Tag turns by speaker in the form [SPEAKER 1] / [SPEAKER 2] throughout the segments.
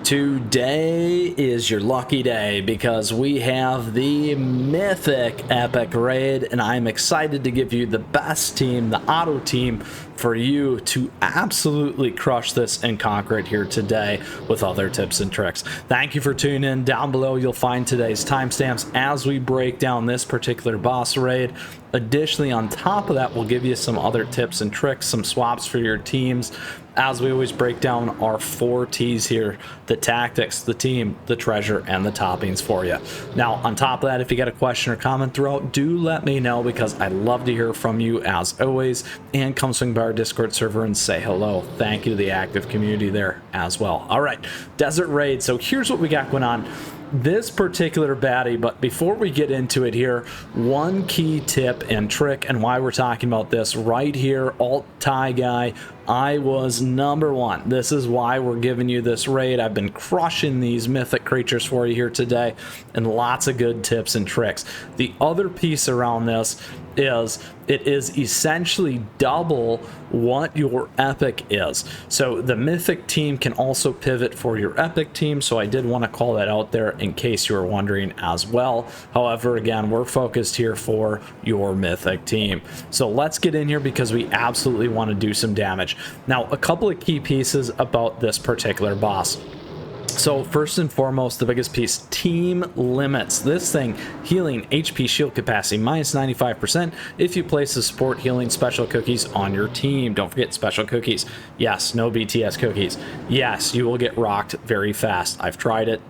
[SPEAKER 1] Today is your lucky day because we have the Mythic Epic Raid, and I'm excited to give you the best team, the auto team, for you to absolutely crush this and conquer it here today with other tips and tricks. Thank you for tuning in. Down below you'll find today's timestamps as we break down this particular boss raid. Additionally, on top of that, we'll give you some other tips and tricks, some swaps for your teams, as we always break down our 4 T's here: the tactics, the team, the treasure, and the toppings for you. Now, on top of that, if you got a question or comment throughout, do let me know, because I'd love to hear from you as always. And come swing by our Discord server and say hello. Thank you to the active community there as well. All right, Desert Raid. So here's what we got going on this particular baddie, but before we get into it here, one key tip and trick, and why we're talking about this right here, alt tie guy, I was #1. This is why we're giving you this raid. I've been crushing these mythic creatures for you here today, and lots of good tips and tricks. The other piece around this is it is essentially double what your epic is. So the mythic team can also pivot for your epic team, so I did want to call that out there in case you were wondering as well. However, again, we're focused here for your mythic team. So let's get in here because we absolutely want to do some damage. Now, a couple of key pieces about this particular boss. So first and foremost, the biggest piece, team limits. This thing, healing HP shield capacity minus 95% if you place the support healing special cookies on your team. Don't forget special cookies. Yes, no BTS cookies. Yes, you will get rocked very fast. I've tried it.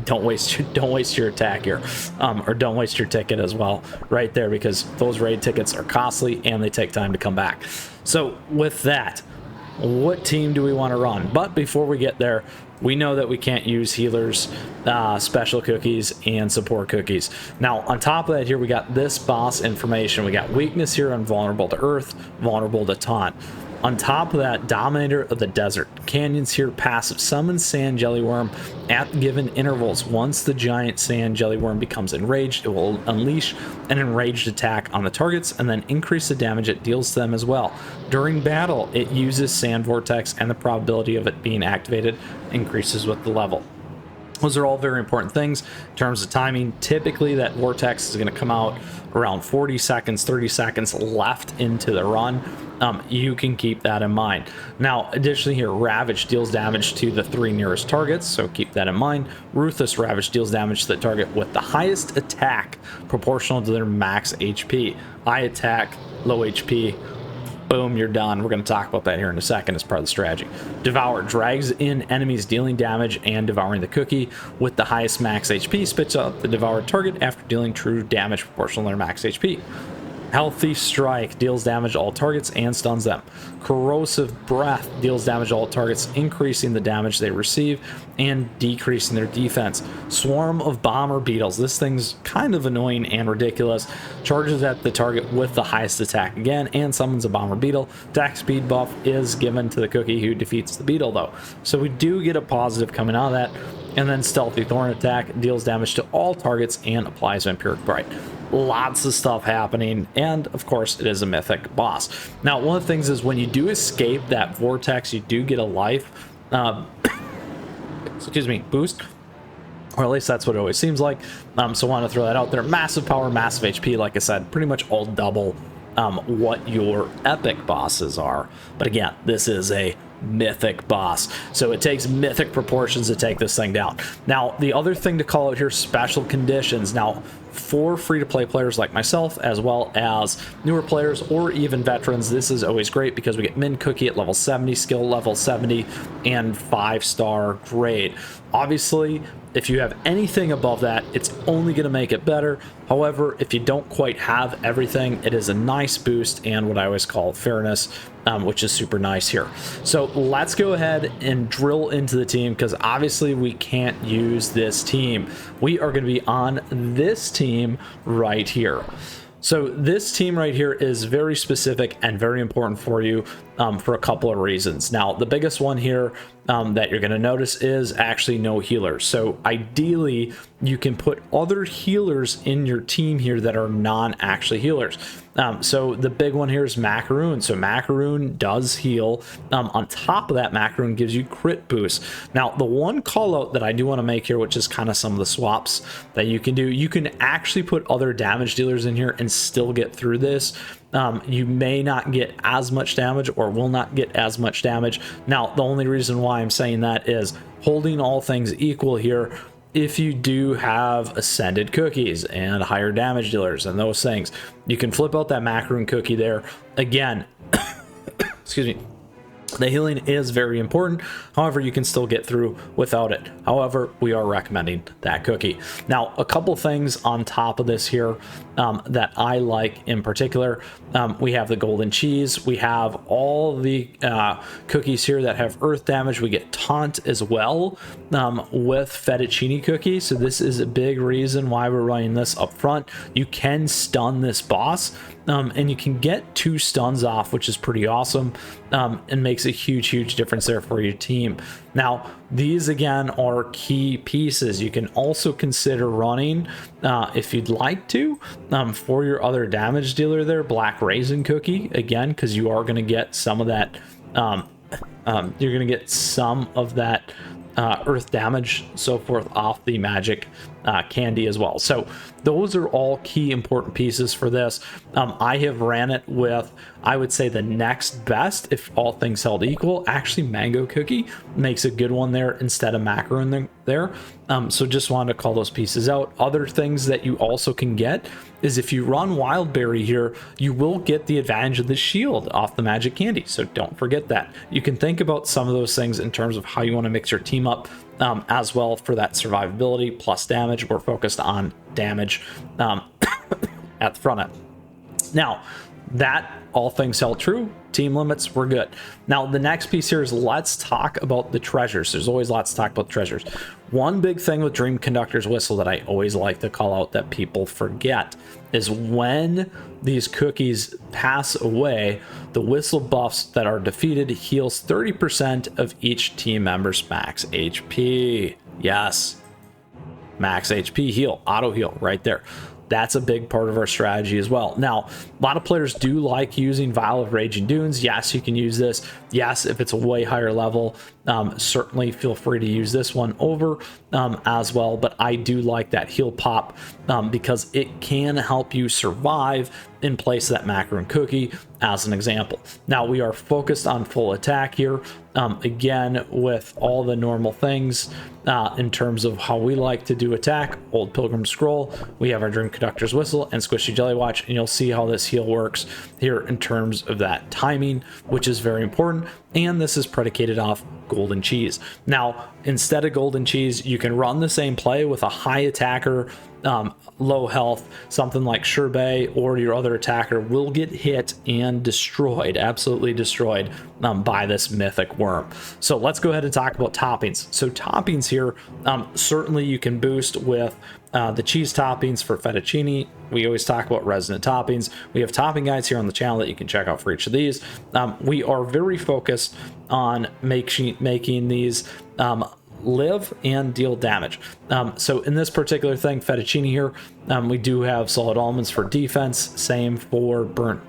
[SPEAKER 1] Don't waste your attack here, or don't waste your ticket as well right there, because those raid tickets are costly and they take time to come back. So with that, what team do we want to run? But before we get there, we know that we can't use healers, special cookies, and support cookies. Now, on top of that here, we got this boss information. We got weakness here on vulnerable to earth, vulnerable to taunt. On top of that, Dominator of the Desert. Canyons here, passive summon Sand Jellyworm at given intervals. Once the giant Sand Jellyworm becomes enraged, it will unleash an enraged attack on the targets and then increase the damage it deals to them as well. During battle, it uses Sand Vortex, and the probability of it being activated increases with the level. Those are all very important things in terms of timing. Typically, that vortex is going to come out around 40 seconds, 30 seconds left into the run. You can keep that in mind. Now, additionally here, Ravage deals damage to the 3 nearest targets, so keep that in mind. Ruthless Ravage deals damage to the target with the highest attack proportional to their max HP. High attack, low HP. Boom, you're done. We're going to talk about that here in a second as part of the strategy. Devour drags in enemies dealing damage and devouring the cookie with the highest max HP. Spits out the devoured target after dealing true damage proportional to their max HP. Healthy Strike deals damage to all targets and stuns them. Corrosive Breath deals damage to all targets, increasing the damage they receive and decreasing their defense. Swarm of Bomber Beetles. This thing's kind of annoying and ridiculous. Charges at the target with the highest attack again and summons a Bomber Beetle. Attack speed buff is given to the cookie who defeats the beetle, though. So we do get a positive coming out of that. And then Stealthy Thorn Attack deals damage to all targets and applies Vampiric Bright. Lots of stuff happening, and of course it is a mythic boss. Now, one of the things is when you do escape that vortex, you do get a life excuse me, boost, or at least that's what it always seems like. So I want to throw that out there. Massive power, massive HP, like I said, pretty much all double what your epic bosses are. But again, this is a mythic boss, so it takes mythic proportions to take this thing down. Now, the other thing to call out here, special conditions. Now, for free-to-play players like myself, as well as newer players or even veterans, this is always great because we get Min Cookie at level 70, skill level 70, and 5-star grade. Obviously, if you have anything above that, it's only going to make it better. However, if you don't quite have everything, it is a nice boost and what I always call fairness, which is super nice here. So let's go ahead and drill into the team, because obviously we can't use this team. We are going to be on this team right here. So this team right here is very specific and very important for you. for a couple of reasons. Now, the biggest one here that you're going to notice is actually no healers. So ideally, you can put other healers in your team here that are non-actually healers. So the big one here is Macaroon. So Macaroon does heal. On top of that, Macaroon gives you crit boost. Now, the one call out that I do want to make here, which is kind of some of the swaps that you can do, you can actually put other damage dealers in here and still get through this. You may not get as much damage or will not get as much damage. Now, the only reason why I'm saying that is holding all things equal here. If you do have ascended cookies and higher damage dealers and those things, you can flip out that Macaroon cookie there. Again, excuse me. The healing is very important. However, you can still get through without it. However, we are recommending that cookie. Now, a couple things on top of this here that I like in particular. We have the golden cheese. We have all the cookies here that have earth damage. We get taunt as well with fettuccine cookie. So this is a big reason why we're running this up front. You can stun this boss. And you can get 2 stuns off, which is pretty awesome, and makes a huge difference there for your team. Now, these again are key pieces. You can also consider running, if you'd like to, for your other damage dealer there, Black Raisin Cookie, again, because you are going to get some of that, you're going to get some of that earth damage, so forth, off the magic candy as well. So those are all key important pieces for this. I have ran it with, I would say, the next best, if all things held equal. Actually, Mango Cookie makes a good one there instead of Macaroon there. So just wanted to call those pieces out. Other things that you also can get is if you run Wild Berry here, you will get the advantage of the shield off the magic candy. So don't forget that. You can think about some of those things in terms of how you want to mix your team up as well for that survivability plus damage. We're focused on damage at the front end. Now, that all things held true, team limits, we're good. Now, the next piece here is let's talk about the treasures. There's always lots to talk about treasures. One big thing with Dream Conductor's Whistle that I always like to call out that people forget is when these cookies pass away, the whistle buffs that are defeated heals 30% of each team member's max HP. Yes, max HP heal, auto heal right there. That's a big part of our strategy as well. Now, a lot of players do like using Vial of Raging Dunes. Yes, you can use this. Yes, if it's a way higher level, certainly feel free to use this one over as well. But I do like that heal pop because it can help you survive in place of that Macaroon Cookie, as an example. Now, we are focused on full attack here. Again, with all the normal things in terms of how we like to do attack. Old Pilgrim Scroll, we have our Dream Conductor's Whistle and Squishy Jelly Watch, and you'll see how this heal works here in terms of that timing, which is very important. And this is predicated off Golden Cheese. Now, instead of Golden Cheese, you can run the same play with a high attacker, low health, something like Sherbet, or your other attacker will get hit and destroyed, absolutely destroyed by this Mythic worm. So let's go ahead and talk about toppings. So toppings here, certainly you can boost with the cheese toppings for fettuccine. We always talk about resonant toppings. We have topping guides here on the channel that you can check out for each of these. We are very focused on making these live and deal damage. So in this particular thing, fettuccine here, we do have solid almonds for defense. Same for burnt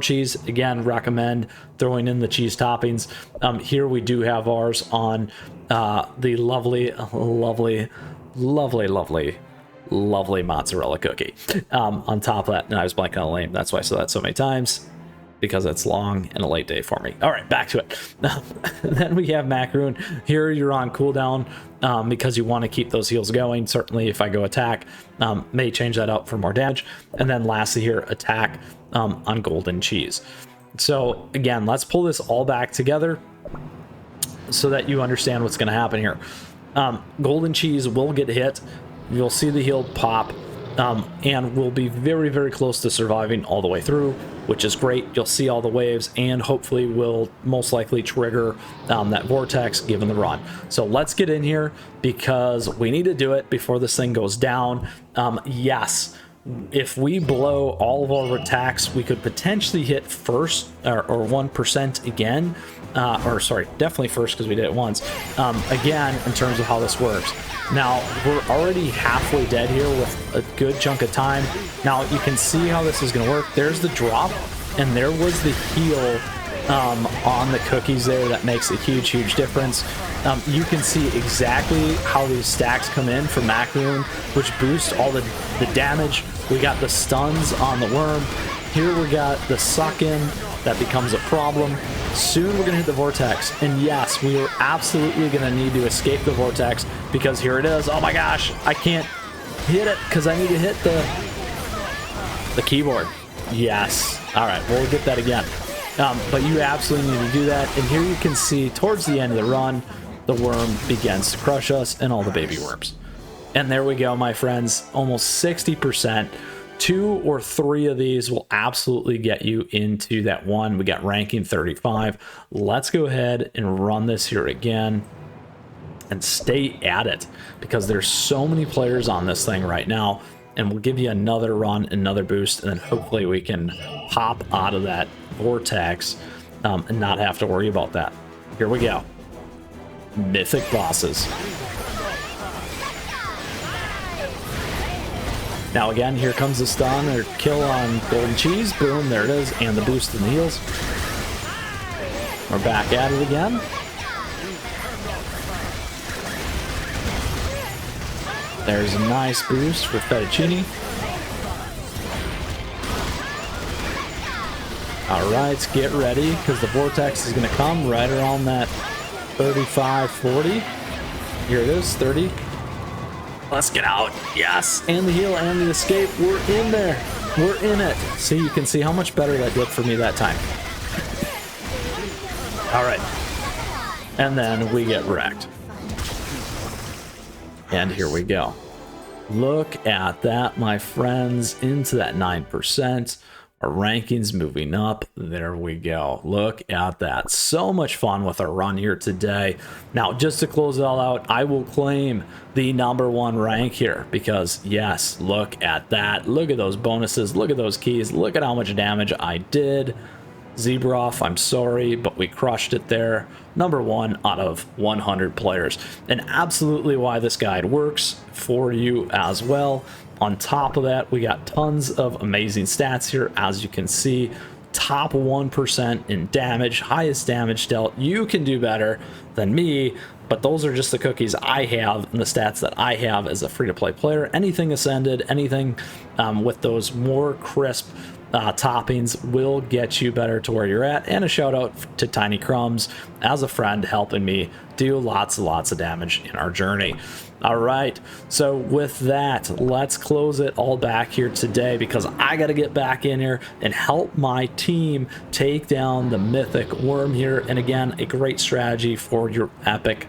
[SPEAKER 1] cheese. Again, recommend throwing in the cheese toppings. Here we do have ours on the lovely mozzarella cookie on top of that. And I was blanking on the name. That's why I said that so many times, because it's long and a late day for me. All right, back to it. Then we have Macaroon. Here you're on cooldown because you want to keep those heals going. Certainly if I go attack, may change that up for more damage. And then lastly here, attack on Golden Cheese. So again, let's pull this all back together so that you understand what's going to happen here. Golden Cheese will get hit. You'll see the heal pop. And we'll be very, very close to surviving all the way through, which is great. You'll see all the waves, and hopefully will most likely trigger that vortex given the run. So let's get in here because we need to do it before this thing goes down. Yes, if we blow all of our attacks, we could potentially hit first or 1% again. Or sorry, definitely first because we did it once. Again, in terms of how this works. Now, we're already halfway dead here with a good chunk of time. Now, you can see how this is going to work. There's the drop, and there was the heal on the cookies there. That makes a huge, huge difference. You can see exactly how these stacks come in for Macaroon, which boost all the damage. We got the stuns on the worm. Here we got the suck in. That becomes a problem. Soon we're going to hit the vortex. And yes, we are absolutely going to need to escape the vortex because here it is. Oh my gosh, I can't hit it because I need to hit the keyboard. Yes. All right, we'll get that again. But you absolutely need to do that. And here you can see towards the end of the run, the worm begins to crush us and all the baby worms. And there we go, my friends. Almost 60%. 2 or 3 of these will absolutely get you into that one. We got ranking 35. Let's go ahead and run this here again and stay at it because there's so many players on this thing right now. And we'll give you another run, another boost, and then hopefully we can pop out of that vortex and not have to worry about that. Here we go. Mythic bosses. Now again, here comes the stun or kill on golden cheese. Boom, there it is, and the boost in the heals. We're back at it again. There's a nice boost for fettuccine. All right, get ready because the vortex is going to come right around that 35, 40. Here it is, 30. Let's get out. Yes. And the heal and the escape. We're in there. We're in it. See, you can see how much better that did for me that time. All right. And then we get wrecked. And here we go. Look at that, my friends. Into that 9%. Our rankings moving up. There we go. Look at that. So much fun with our run here today. Now, just to close it all out, I will claim the #1 rank here because, yes, look at that. Look at those bonuses. Look at those keys. Look at how much damage I did. Zebroff, I'm sorry, but we crushed it there. #1 out of 100 players. And absolutely why this guide works for you as well. On top of that, we got tons of amazing stats here. As you can see, top 1% in damage, highest damage dealt. You can do better than me, but those are just the cookies I have and the stats that I have as a free-to-play player. Anything Ascended, anything with those more crisp toppings will get you better to where you're at. And a shout out to Tiny Crumbs as a friend helping me do lots and lots of damage in our journey. All right, so with that, let's close it all back here today because I got to get back in here and help my team take down the Mythic Worm here. And again, a great strategy for your epic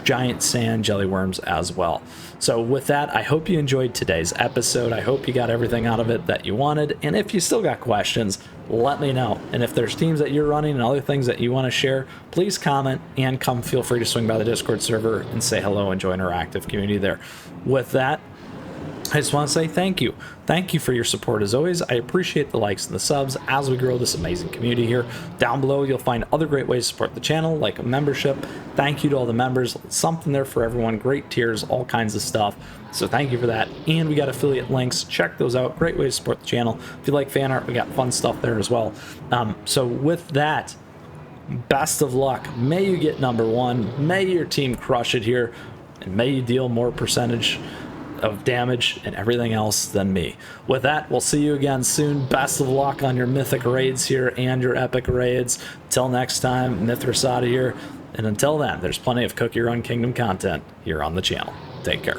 [SPEAKER 1] giant sand jelly worms as well. So with that, I hope you enjoyed today's episode. I hope you got everything out of it that you wanted. And if you still got questions, let me know. And if there's teams that you're running and other things that you want to share, please comment and come feel free to swing by the Discord server and say hello and join our active community there. With that, I just want to say thank you. Thank you for your support as always. I appreciate the likes and the subs as we grow this amazing community here. Down below, you'll find other great ways to support the channel, like a membership. Thank you to all the members. Something there for everyone. Great tiers, all kinds of stuff. So thank you for that. And we got affiliate links. Check those out. Great way to support the channel. If you like fan art, we got fun stuff there as well. So with that, best of luck. May you get #1. May your team crush it here. And may you deal more percentage of damage and everything else than me. With that, we'll see you again soon. Best of luck on your mythic raids here and your epic raids. Till next time, Mythras out of here. And until then, there's plenty of CookieRun Kingdom content here on the channel. Take care.